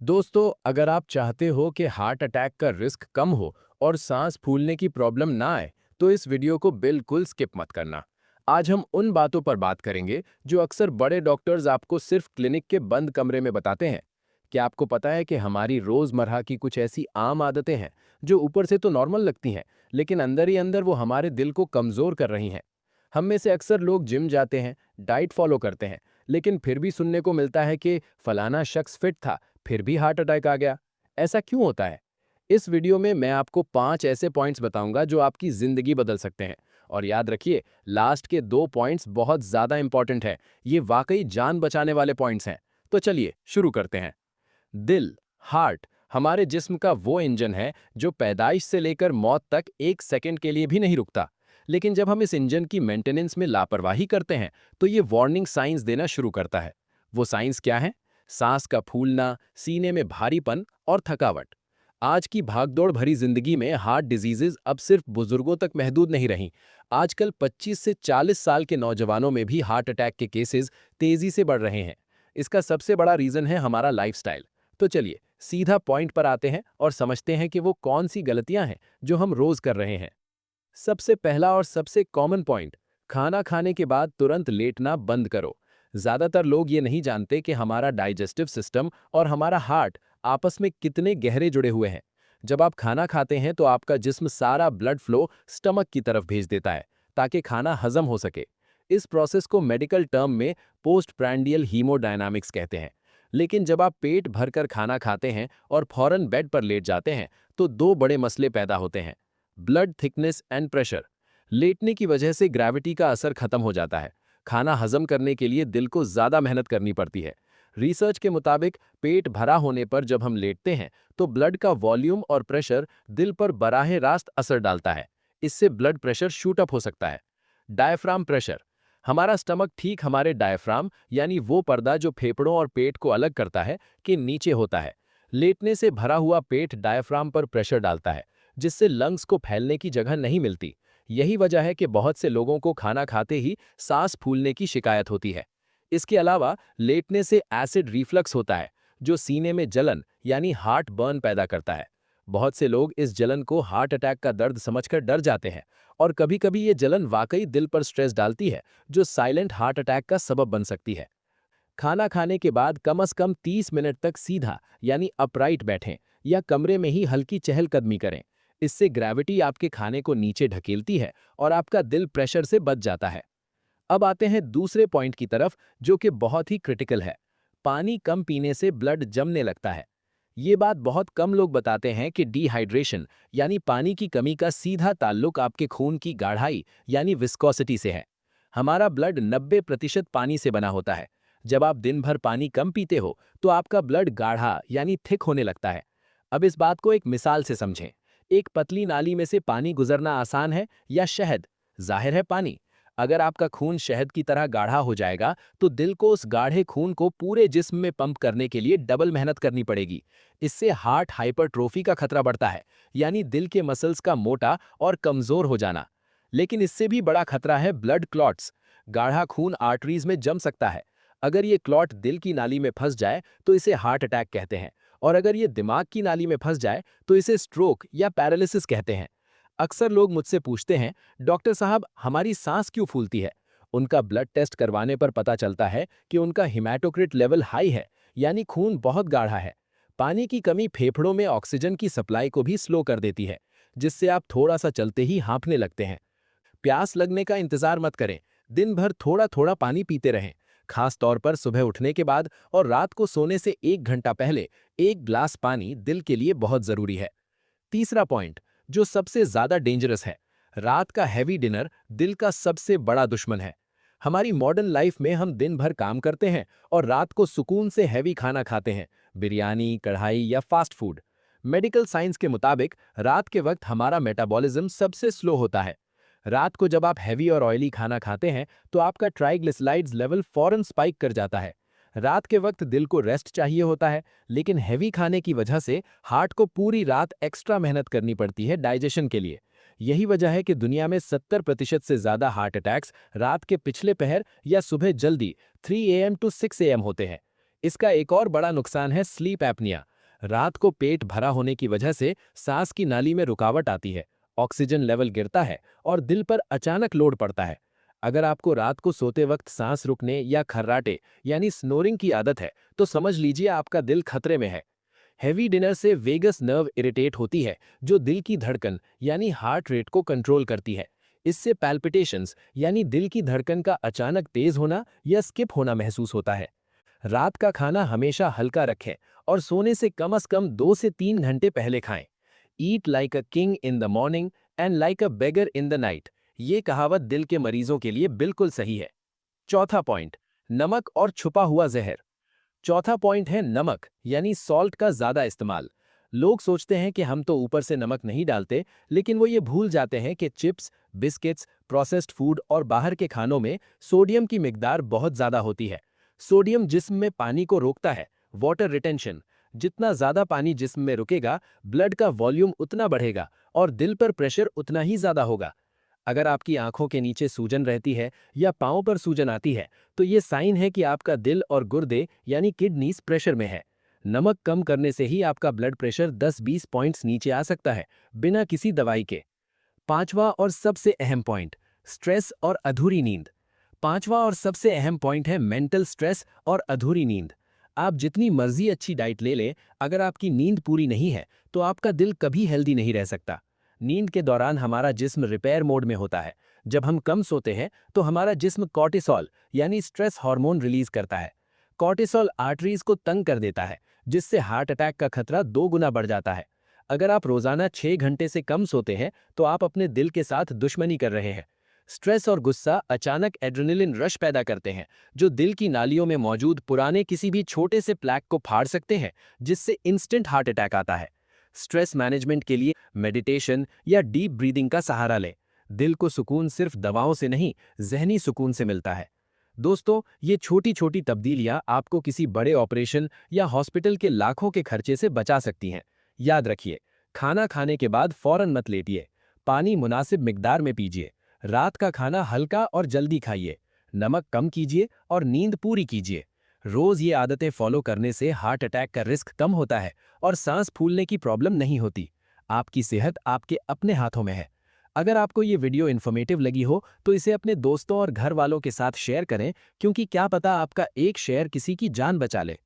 दोस्तों, अगर आप चाहते हो कि हार्ट अटैक का रिस्क कम हो और सांस फूलने की प्रॉब्लम ना आए, तो इस वीडियो को बिल्कुल स्किप मत करना। आज हम उन बातों पर बात करेंगे जो अक्सर बड़े डॉक्टर्स आपको सिर्फ क्लिनिक के बंद कमरे में बताते हैं। क्या आपको पता है कि हमारी रोजमर्रा की कुछ ऐसी आम आदतें हैं जो ऊपर से तो नॉर्मल लगती हैं, लेकिन अंदर ही अंदर वो हमारे दिल को कमजोर कर रही हैं। हम में से अक्सर लोग जिम जाते हैं, डाइट फॉलो करते हैं, लेकिन फिर भी सुनने को मिलता है कि फलाना शख्स फिट था, फिर भी हार्ट अटैक आ गया। ऐसा क्यों होता है? इस वीडियो में मैं आपको 5 ऐसे पॉइंट्स बताऊंगा जो आपकी जिंदगी बदल सकते हैं। और याद रखिए, लास्ट के 2 पॉइंट्स बहुत ज्यादा इंपॉर्टेंट हैं। ये वाकई जान बचाने वाले पॉइंट्स हैं। तो चलिए शुरू करते हैं। दिल, हार्ट, हमारे जिस्म का वो इंजन है जो पैदाइश से लेकर मौत तक 1 सेकंड के लिए भी नहीं रुकता। लेकिन जब हम इस इंजन की मेंटेनेंस में लापरवाही करते हैं, तो ये वार्निंग साइंस देना शुरू करता है। वो साइंस क्या है? सांस का फूलना, सीने में भारीपन और थकावट। आज की भागदौड़ भरी जिंदगी में हार्ट डिजीजेज अब सिर्फ बुजुर्गों तक महदूद नहीं रहीं। आजकल 25 से 40 साल के नौजवानों में भी हार्ट अटैक के केसेस तेजी से बढ़ रहे हैं। इसका सबसे बड़ा रीजन है हमारा लाइफस्टाइल। तो चलिए सीधा पॉइंट पर आते हैं और समझते हैं कि वो कौन सी गलतियां हैं जो हम रोज कर रहे हैं। सबसे पहला और सबसे कॉमन पॉइंट, खाना खाने के बाद तुरंत लेटना बंद करो। ज्यादातर लोग ये नहीं जानते कि हमारा डाइजेस्टिव सिस्टम और हमारा हार्ट आपस में कितने गहरे जुड़े हुए हैं। जब आप खाना खाते हैं तो आपका जिस्म सारा ब्लड फ्लो स्टमक की तरफ भेज देता है ताकि खाना हजम हो सके। इस प्रोसेस को मेडिकल टर्म में पोस्ट प्रैंडियल हीमोडायनामिक्स कहते हैं। लेकिन जब आप पेट भरकर खाना खाते हैं और फौरन बेड पर लेट जाते हैं, तो दो बड़े मसले पैदा होते हैं। Blood thickness and pressure. लेटने की वजह से ग्रेविटी का असर खत्म हो जाता है। खाना हजम करने के लिए दिल को ज्यादा मेहनत करनी पड़ती है। रिसर्च के मुताबिक पेट भरा होने पर जब हम लेटते हैं, तो ब्लड का वॉल्यूम और प्रेशर दिल पर बराह रास्त असर डालता है। इससे ब्लड प्रेशर शूट अप हो सकता है। Diaphragm pressure. हमारा स्टमक ठीक हमारे डायफ्राम यानी वो पर्दा जो फेफड़ों और पेट को अलग करता है, के नीचे होता है। लेटने से भरा हुआ पेट डायफ्राम पर प्रेशर डालता है, जिससे लंग्स को फैलने की जगह नहीं मिलती। यही वजह है कि बहुत से लोगों को खाना खाते ही सांस फूलने की शिकायत होती है। इसके अलावा लेटने से एसिड रिफ्लक्स होता है, जो सीने में जलन यानी हार्ट बर्न पैदा करता है। बहुत से लोग इस जलन को हार्ट अटैक का दर्द समझकर डर जाते हैं, और कभी-कभी ये जलन वाकई दिल पर स्ट्रेस डालती है, जो साइलेंट हार्ट अटैक का सबब बन सकती है। खाना खाने के बाद कम से कम 30 मिनट तक सीधा यानी अपराइट बैठें या कमरे में ही हल्की चहलकदमी करें। इससे ग्रेविटी आपके खाने को नीचे ढकेलती है और आपका दिल प्रेशर से बच जाता है। अब आते हैं दूसरे पॉइंट की तरफ, जो कि बहुत ही क्रिटिकल है। पानी कम पीने से ब्लड जमने लगता है। ये बात बहुत कम लोग बताते हैं कि डिहाइड्रेशन यानी पानी की कमी का सीधा ताल्लुक आपके खून की गाढ़ाई यानी विस्कोसिटी से है। हमारा ब्लड 90% पानी से बना होता है। जब आप दिन भर पानी कम पीते हो, तो आपका ब्लड गाढ़ा यानी थिक होने लगता है। अब इस बात को एक मिसाल से समझें। एक पतली नाली में से पानी गुजरना आसान है या शहद? जाहिर है पानी। अगर आपका खून शहद की तरह गाढ़ा हो जाएगा, तो दिल को उस गाढ़े खून को पूरे जिस्म में पंप करने के लिए डबल मेहनत करनी पड़ेगी। इससे हार्ट हाइपरट्रोफी का खतरा बढ़ता है, यानी दिल के मसल्स का मोटा और कमजोर हो जाना। लेकिन इससे भी बड़ा खतरा है ब्लड क्लॉट्स। गाढ़ा खून आर्टरीज में जम सकता है। अगर ये क्लॉट दिल की नाली में फंस जाए, तो इसे हार्ट अटैक कहते हैं। और अगर ये दिमाग की नाली में फंस जाए, तो इसे स्ट्रोक या पैरालिसिस कहते हैं। अक्सर लोग मुझसे पूछते हैं, डॉक्टर साहब हमारी सांस क्यों फूलती है? उनका ब्लड टेस्ट करवाने पर पता चलता है कि उनका हिमैटोक्रिट लेवल हाई है, यानी खून बहुत गाढ़ा है। पानी की कमी फेफड़ों में ऑक्सीजन की सप्लाई को भी स्लो कर देती है, जिससे आप थोड़ा सा चलते ही हांफने लगते हैं। प्यास लगने का इंतजार मत करें। दिन भर थोड़ा थोड़ा पानी पीते रहें। खास तौर पर सुबह उठने के बाद और रात को सोने से 1 घंटा पहले 1 ग्लास पानी दिल के लिए बहुत जरूरी है। तीसरा पॉइंट, जो सबसे ज्यादा डेंजरस है, रात का हैवी डिनर दिल का सबसे बड़ा दुश्मन है। हमारी मॉडर्न लाइफ में हम दिन भर काम करते हैं और रात को सुकून से हैवी खाना खाते हैं, बिरयानी, कढ़ाई या फास्ट फूड। मेडिकल साइंस के मुताबिक रात के वक्त हमारा मेटाबॉलिज्म सबसे स्लो होता है। रात को जब आप हैवी और ऑयली खाना खाते हैं, तो आपका ट्राइग्लिसराइड्स लेवल फौरन स्पाइक कर जाता है। रात के वक्त दिल को रेस्ट चाहिए होता है, लेकिन हैवी खाने की वजह से हार्ट को पूरी रात एक्स्ट्रा मेहनत करनी पड़ती है डाइजेशन के लिए। यही वजह है कि दुनिया में 70% से ज्यादा हार्ट अटैक्स रात के पिछले पहर या सुबह जल्दी 3 AM to 6 AM होते हैं। इसका एक और बड़ा नुकसान है स्लीप एपनिया। रात को पेट भरा होने की वजह से सांस की नाली में रुकावट आती है, ऑक्सीजन लेवल गिरता है और दिल पर अचानक लोड पड़ता है। अगर आपको रात को सोते वक्त सांस रुकने या खर्राटे यानी स्नोरिंग की आदत है, तो समझ लीजिए आपका दिल खतरे में है। हैवी डिनर से वेगस नर्व इरिटेट होती है, जो दिल की धड़कन यानी हार्ट रेट को कंट्रोल करती है। इससे पैल्पिटेशंस यानी दिल की धड़कन का अचानक तेज होना या स्किप होना महसूस होता है। रात का खाना हमेशा हल्का रखें और सोने से कम 2 से 3 घंटे पहले खाएं। Eat like a king in the morning and like a beggar in the night. ये कहावत दिल के मरीजों के लिए बिल्कुल सही है। चौथा पॉइंट, नमक और छुपा हुआ जहर। चौथा पॉइंट है नमक यानी सॉल्ट का ज्यादा इस्तेमाल। लोग सोचते हैं कि हम तो ऊपर से नमक नहीं डालते, लेकिन वो ये भूल जाते हैं कि चिप्स, बिस्किट्स, प्रोसेस्ड फूड और बाहर के खानों में सोडियम की मिकदार बहुत ज्यादा होती है। सोडियम जिस्म में पानी को रोकता है, वाटर रिटेंशन। जितना ज्यादा पानी जिस्म में रुकेगा, ब्लड का वॉल्यूम उतना बढ़ेगा और दिल पर प्रेशर उतना ही ज्यादा होगा। अगर आपकी आंखों के नीचे सूजन रहती है या पांव पर सूजन आती है, तो ये साइन है कि आपका दिल और गुर्दे यानी किडनीज प्रेशर में है। नमक कम करने से ही आपका ब्लड प्रेशर 10-20 पॉइंट्स नीचे आ सकता है, बिना किसी दवाई के। पांचवा और सबसे अहम पॉइंट, स्ट्रेस और अधूरी नींद। पांचवा और सबसे अहम पॉइंट है मेंटल स्ट्रेस और अधूरी नींद। आप जितनी मर्जी अच्छी डाइट ले लें, अगर आपकी नींद पूरी नहीं है, तो आपका दिल कभी हेल्दी नहीं रह सकता। नींद के दौरान हमारा जिस्म रिपेयर मोड में होता है। जब हम कम सोते हैं, तो हमारा जिस्म कॉर्टिसोल यानी स्ट्रेस हार्मोन रिलीज करता है। कॉर्टिसोल आर्टरीज को तंग कर देता है, जिससे हार्ट अटैक का खतरा 2 गुना बढ़ जाता है। अगर आप रोजाना 6 घंटे से कम सोते हैं, तो आप अपने दिल के साथ दुश्मनी कर रहे हैं। स्ट्रेस और गुस्सा अचानक एड्रेनलिन रश पैदा करते हैं, जो दिल की नालियों में मौजूद पुराने किसी भी छोटे से प्लैक को फाड़ सकते हैं, जिससे इंस्टेंट हार्ट अटैक आता है। स्ट्रेस मैनेजमेंट के लिए मेडिटेशन या डीप ब्रीदिंग का सहारा लें। दिल को सुकून सिर्फ दवाओं से नहीं, जहनी सुकून से मिलता है। दोस्तों, ये छोटी छोटी तब्दीलियां आपको किसी बड़े ऑपरेशन या हॉस्पिटल के लाखों के खर्चे से बचा सकती हैं। याद रखिए, खाना खाने के बाद फौरन मत लेटिए। पानी मुनासिब मिकदार में पीजिए। रात का खाना हल्का और जल्दी खाइए। नमक कम कीजिए और नींद पूरी कीजिए। रोज ये आदतें फॉलो करने से हार्ट अटैक का रिस्क कम होता है और सांस फूलने की प्रॉब्लम नहीं होती। आपकी सेहत आपके अपने हाथों में है। अगर आपको ये वीडियो इन्फॉर्मेटिव लगी हो, तो इसे अपने दोस्तों और घर वालों के साथ शेयर करें, क्योंकि क्या पता आपका एक शेयर किसी की जान बचा ले।